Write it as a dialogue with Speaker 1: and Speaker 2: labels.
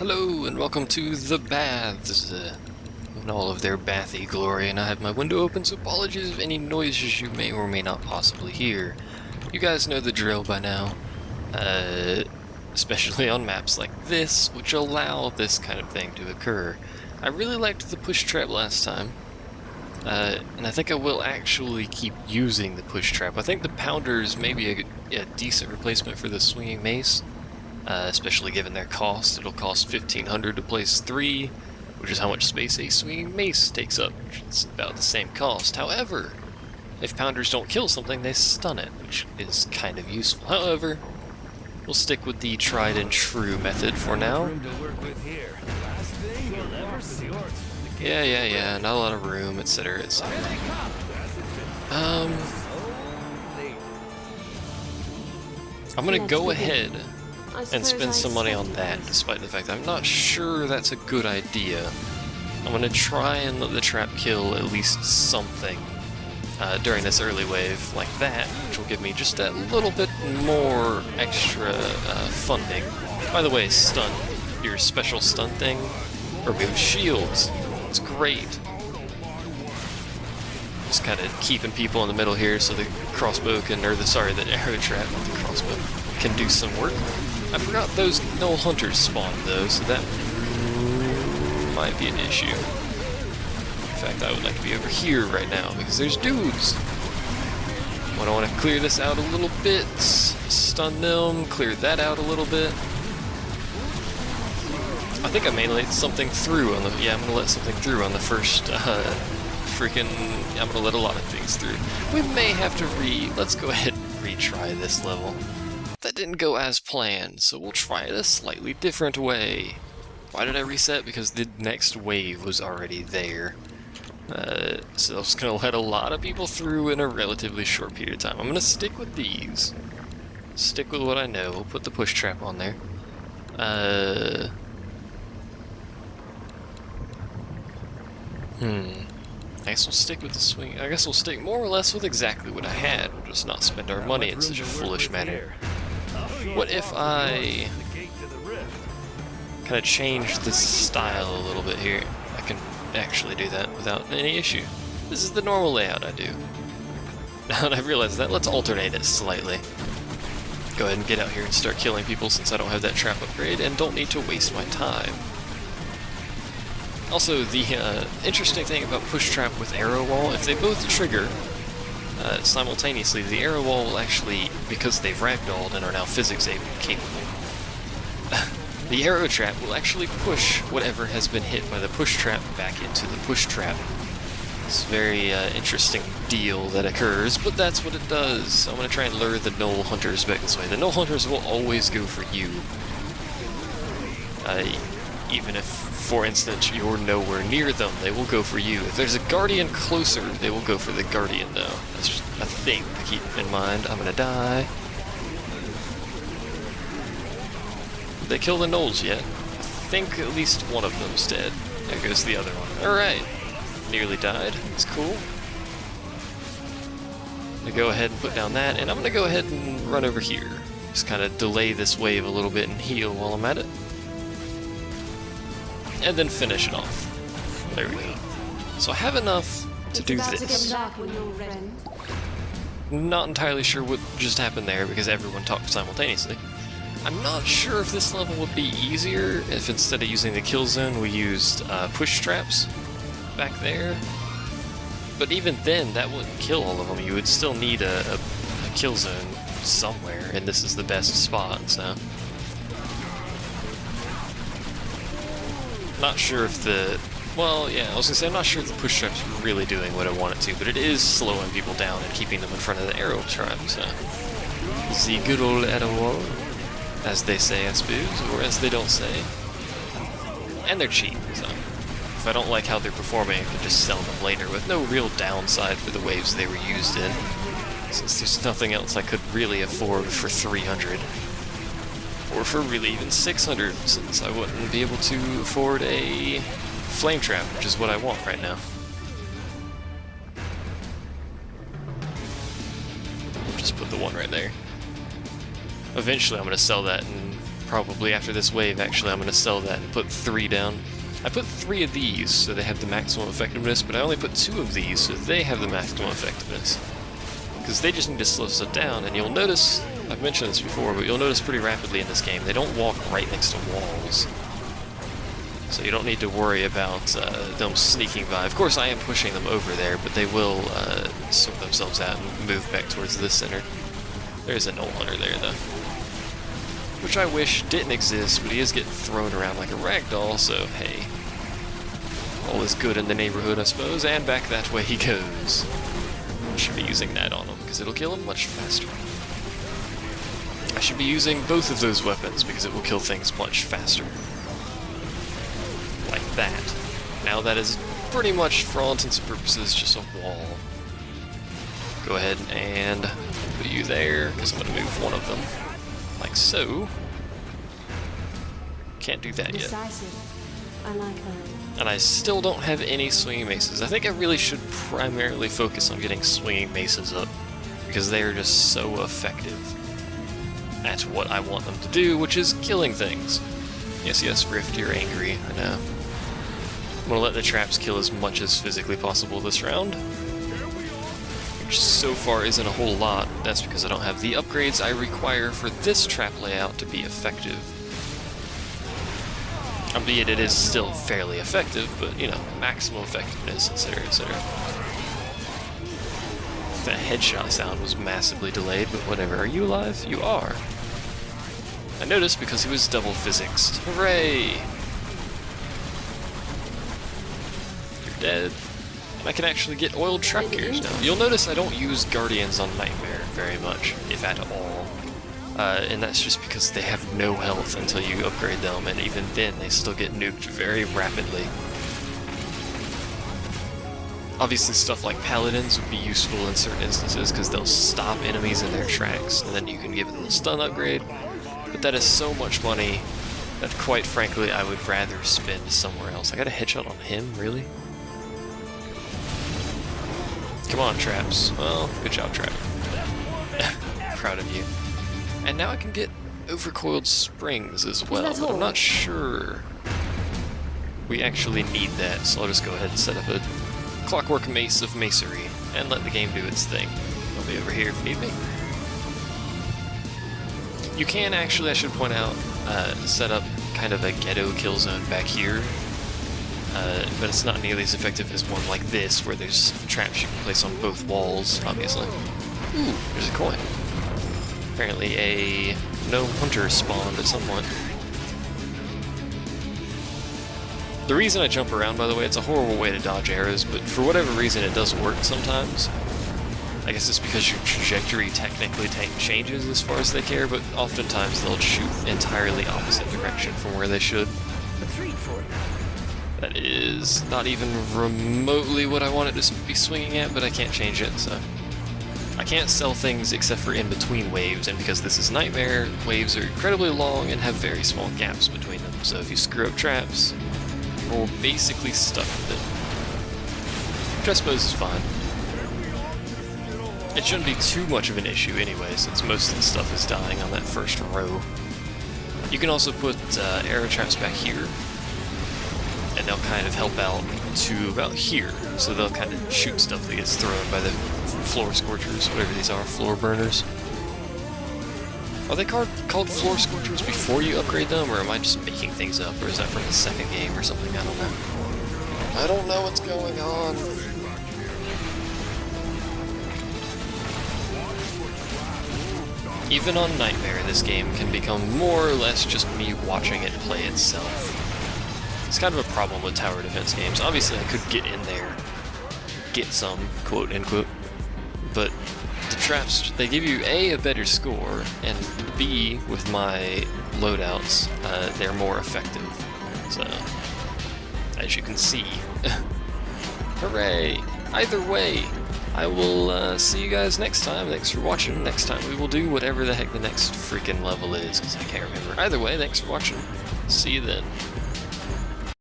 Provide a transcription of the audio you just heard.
Speaker 1: Hello and welcome to the baths in all of their bathy glory, and I have my window open, so apologies if any noises you may or may not possibly hear. You guys know the drill by now, especially on maps like this, which allow this kind of thing to occur. I really liked the push trap last time, and I think I will actually keep using the push trap. I think the pounder is maybe a decent replacement for the swinging mace. Especially given their cost. It'll cost 1,500 to place 3, which is how much space a swinging mace takes up, which is about the same cost. However, if pounders don't kill something, they stun it, which is kind of useful. However, we'll stick with the tried and true method for now. Yeah, not a lot of room, etc, etc. I'm gonna go ahead and spend some money on that, despite the fact that I'm not sure that's a good idea. I'm going to try and let the trap kill at least something during this early wave like that, which will give me just that little bit more extra funding. By the way, stun, your special stun thing, remove shields. It's great. Just kind of keeping people in the middle here so the crossbow can, or the arrow trap, not the crossbow, can do some work. I forgot those gnoll hunters spawned though, so that might be an issue. In fact, I would like to be over here right now because there's dudes. I want to clear this out a little bit, stun them, clear that out a little bit. I think I may let something through on the, I'm going to let something through on the first, I'm going to let a lot of things through. We may have to let's go ahead and retry this level. That didn't go as planned, so we'll try it a slightly different way. Why did I reset? Because the next wave was already there. So I was going to let a lot of people through in a relatively short period of time. I'm going to stick with these. Stick with what I know. We'll put the push trap on there. I guess we'll stick with the swing. I guess we'll stick more or less with exactly what I had. We'll just not spend our money in such a foolish manner. What if I kind of change the style a little bit here? I can actually do that without any issue. This is the normal layout I do. Now that I've realized that, let's alternate it slightly. Go ahead and get out here and start killing people since I don't have that trap upgrade and don't need to waste my time. Also, the interesting thing about push trap with arrow wall, if they both trigger simultaneously, the arrow wall will actually, because they've ragdolled and are now physics capable, the arrow trap will actually push whatever has been hit by the push trap back into the push trap. It's a very interesting deal that occurs, but that's what it does. So I'm going to try and lure the gnoll hunters back this way. The gnoll hunters will always go for you. Even if, for instance, you're nowhere near them, they will go for you. If there's a guardian closer, they will go for the guardian, though. That's just a thing to keep in mind. I'm gonna die. Did they kill the gnolls yet? I think at least one of them's dead. There goes the other one. Alright. Nearly died. That's cool. I'm gonna go ahead and put down that, and I'm gonna go ahead and run over here. Just kind of delay this wave a little bit and heal while I'm at it. And then finish it off. There we go. So I have enough to do this. Not entirely sure what just happened there because everyone talked simultaneously. I'm not sure if this level would be easier if instead of using the kill zone we used push traps back there. But even then, that wouldn't kill all of them. You would still need a kill zone somewhere, and this is the best spot, so. Not sure if I was gonna say, I'm not sure if the push trap's really doing what I want it to, but it is slowing people down and keeping them in front of the arrow trap, so. The good old arrow wall, as they say, I suppose, or as they don't say. And they're cheap, so. If I don't like how they're performing, I can just sell them later with no real downside for the waves they were used in, since there's nothing else I could really afford for 300. Or for really even 600, since I wouldn't be able to afford a flame trap, which is what I want right now. Just put the one right there. Eventually I'm going to sell that and probably after this wave, actually, I'm going to sell that and put 3 down. I put 3 of these so they have the maximum effectiveness, but I only put 2 of these so they have the maximum effectiveness. Because they just need to slow stuff down, and you'll notice, I've mentioned this before, but you'll notice pretty rapidly in this game, they don't walk right next to walls. So you don't need to worry about them sneaking by. Of course, I am pushing them over there, but they will sort themselves out and move back towards the center. There's a Null Hunter there, though. Which I wish didn't exist, but he is getting thrown around like a ragdoll, so hey. All is good in the neighborhood, I suppose, and back that way he goes. I should be using that on him, because it'll kill him much faster. I should be using both of those weapons, because it will kill things much faster. Like that. Now that is pretty much, for all intents and purposes, just a wall. Go ahead and put you there, because I'm going to move one of them. Like so. Can't do that yet.
Speaker 2: I like that.
Speaker 1: And I still don't have any swinging maces. I think I really should primarily focus on getting swinging maces up, because they are just so effective at what I want them to do, which is killing things. Yes, yes, Rift, you're angry, I know. I'm gonna let the traps kill as much as physically possible this round. Which so far isn't a whole lot. That's because I don't have the upgrades I require for this trap layout to be effective. Albeit it is still fairly effective, but, you know, maximum effectiveness, etc., etc. That headshot sound was massively delayed, but whatever. Are you alive? You are. I noticed because he was double physicsed. Hooray! You're dead. And I can actually get oiled trap gears now. You'll notice I don't use Guardians on Nightmare very much, if at all. And that's just because they have no health until you upgrade them, and even then they still get nuked very rapidly. Obviously stuff like Paladins would be useful in certain instances because they'll stop enemies in their tracks, and then you can give them a stun upgrade. But that is so much money that quite frankly I would rather spend somewhere else. I got a headshot on him, really? Come on, traps. Well, good job, trap. Proud of you. And now I can get overcoiled springs as well, but I'm not sure we actually need that, so I'll just go ahead and set up a clockwork mace of macery and let the game do its thing. I'll be over here if you need me. You can actually, I should point out, set up kind of a ghetto kill zone back here, but it's not nearly as effective as one like this, where there's traps you can place on both walls, obviously. Ooh, there's a coin. Apparently a no hunter spawned at some point. The reason I jump around, by the way, it's a horrible way to dodge arrows, but for whatever reason it does work sometimes. I guess it's because your trajectory technically changes as far as they care, but oftentimes they'll shoot entirely opposite direction from where they should. That is not even remotely what I want it to be swinging at, but I can't change it, so... I can't sell things except for in between waves, and because this is Nightmare, waves are incredibly long and have very small gaps between them, so if you screw up traps, you're basically stuck with it. Which I suppose is fine. It shouldn't be too much of an issue anyway, since most of the stuff is dying on that first row. You can also put arrow traps back here, and they'll kind of help out to about here, so they'll kind of shoot stuff that gets thrown by the floor scorchers, whatever these are, floor burners. Are they called floor scorchers before you upgrade them, or am I just making things up, or is that from the second game or something? I don't know. I don't know what's going on. Even on Nightmare, this game can become more or less just me watching it play itself. It's kind of a problem with tower defense games. Obviously, I could get in there, get some, quote unquote, but the traps, they give you A, a better score, and B, with my loadouts, they're more effective. So, as you can see, hooray! Either way, I will see you guys next time. Thanks for watching. Next time we will do whatever the heck the next freaking level is, because I can't remember. Either way, thanks for watching. See you then.